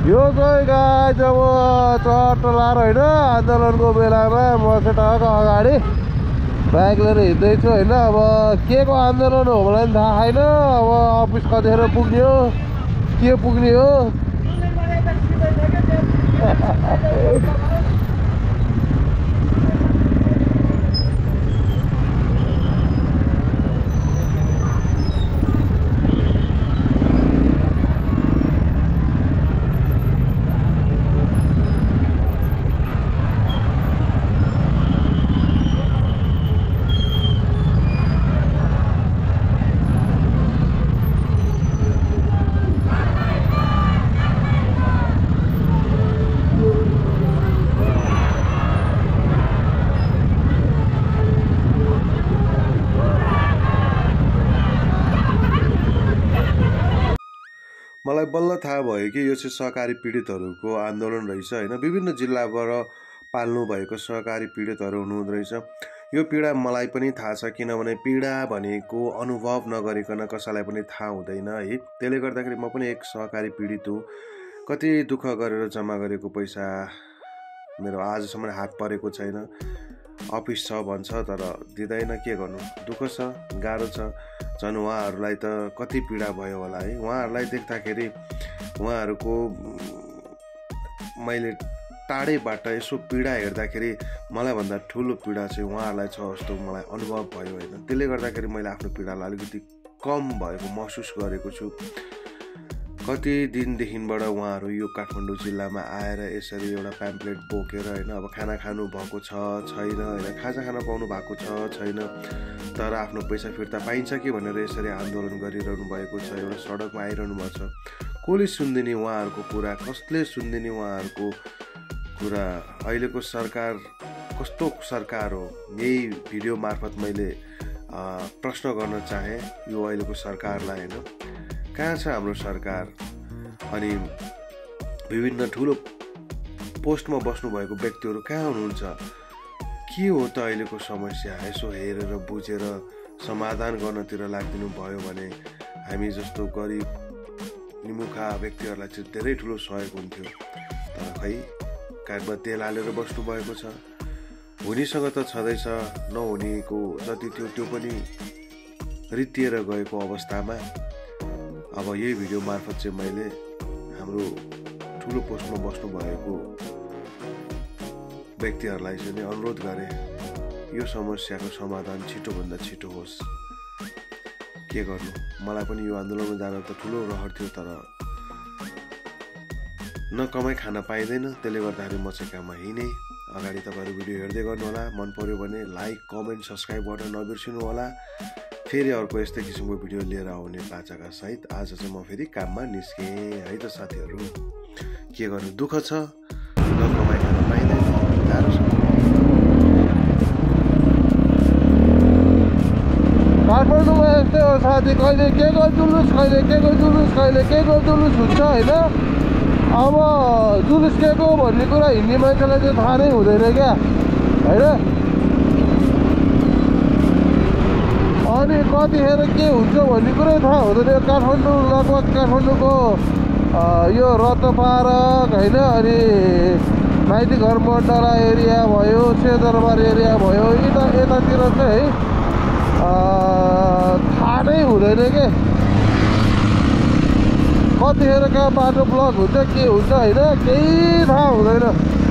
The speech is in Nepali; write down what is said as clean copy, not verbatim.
यो चाहिँ गाई जब चट्टलार होइन आन्दोलनको बेलामा म चाहिँ टक्क अगाडि बाइक लिएर हिँड्दैछु होइन। अब के को आन्दोलन हो मलाई पनि थाहा छैन। अब अफिस कतिखेर पुग्ने हो के पुग्ने हो। मलाई बल्ल थाहा भयो कि यो चाहिँ सहकारी पीडितहरूको आन्दोलन रहेछ होइन। विभिन्न जिल्लाबाट पाल्नु भएको सहकारी पीडितहरू हुनुहुँदो रहेछ। यो पीडा मलाई पनि थाहा छ, किनभने पीडा भनेको अनुभव नगरिकन कसैलाई पनि थाहा हुँदैन है। त्यसले गर्दाखेरि म पनि एक सहकारी पीडित हुँ। कति दुःख गरेर जम्मा गरेको पैसा मेरो आजसम्म हात परेको छैन। अफिस छ भन्छ तर दिँदैन, के गर्नु, दुःख छ, गाह्रो छ। झन् उहाँहरूलाई त कति पीडा भयो होला है। उहाँहरूलाई देख्दाखेरि उहाँहरूको मैले टाढैबाट यसो पीडा हेर्दाखेरि मलाई भन्दा ठुलो पीडा चाहिँ उहाँहरूलाई छ जस्तो मलाई अनुभव भयो होइन। त्यसले गर्दाखेरि मैले आफ्नो पीडालाई अलिकति कम भएको महसुस गरेको छु। कति दिनदेखिबाट उहाँहरू यो काठमाडौँ जिल्लामा आएर यसरी एउटा प्याम्पलेट बोकेर होइन, अब खाना खानु भएको छ छैन होइन, खाजा खान पाउनु भएको छ छैन, तर आफ्नो पैसा फिर्ता पाइन्छ कि भनेर यसरी आन्दोलन गरिरहनु भएको छ। एउटा सडकमा आइरहनु भएको छ। कसले सुन्दिने उहाँहरूको कुरा, कसले सुन्दिने उहाँहरूको कुरा। अहिलेको सरकार कस्तो सरकार हो, यही भिडियो मार्फत मैले प्रश्न गर्न चाहेँ यो अहिलेको सरकारलाई होइन। कहाँ छ हाम्रो सरकार? अनि विभिन्न ठुलो पोस्टमा बस्नुभएको व्यक्तिहरू कहाँ हुनुहुन्छ? के हो त अहिलेको समस्या? यसो हेरेर बुझेर समाधान गर्नतिर लाग्दिनु भयो भने हामी जस्तो गरिब निमुखा व्यक्तिहरूलाई चाहिँ धेरै ठुलो सहयोग हुन्थ्यो। तर खै काँधमा तेल हालेर बस्नुभएको छ। हुनेसँग त छँदैछ, नहुनेको जति थियो त्यो पनि रित्तिएर गएको अवस्थामा अब यही भिडियो मार्फत चाहिँ मैले हाम्रो ठुलो पोस्टमा बस्नु भएको व्यक्तिहरूलाई चाहिँ अनुरोध गरेँ, यो समस्याको समाधान छिटोभन्दा छिटो होस्। के गर्नु, मलाई पनि यो आन्दोलनमा जान त ठुलो रहर थियो, तर न कमाइ खान पाइँदैन। त्यसले गर्दाखेरि म चाहिँ काममा हिँडेँ। अगाडि तपाईँहरू भिडियो हेर्दै गर्नु होला। मन पर्यो भने लाइक, कमेन्ट, सब्सक्राइब गर्न नबिर्सिनु होला। फेरि अर्को यस्तै किसिमको भिडियो लिएर आउने बाचाका सहित आज चाहिँ म फेरि काममा निस्केँ है त साथीहरू। के गर्नु, दुःख छ, न कमाइ खान पाइँदैन, गाह्रो छ। काठमाडौँमा यस्तै हो साथी, कहिले के को जुलुस, कहिले के को जुलुस, कहिले के को जुलुस हुन्छ होइन। अब जुलुस के को भन्ने कुरा हिन्दी मान्छेलाई चाहिँ थाहा नै हुँदैन क्या होइन। अनि कतिखेर के हुन्छ भन्ने कुरै थाहा हुँदैन। काठमाडौँ लगभग काठमाडौँको यो रत्न पार्क होइन, अनि माइती घर मण्डला एरिया भयो, सेदरबार एरिया भयो, यतातिर चाहिँ है थाहा नै हुँदैन के कतिखेर कहाँ बाटो ब्लक हुन्छ के हुन्छ होइन, केही थाहा हुँदैन।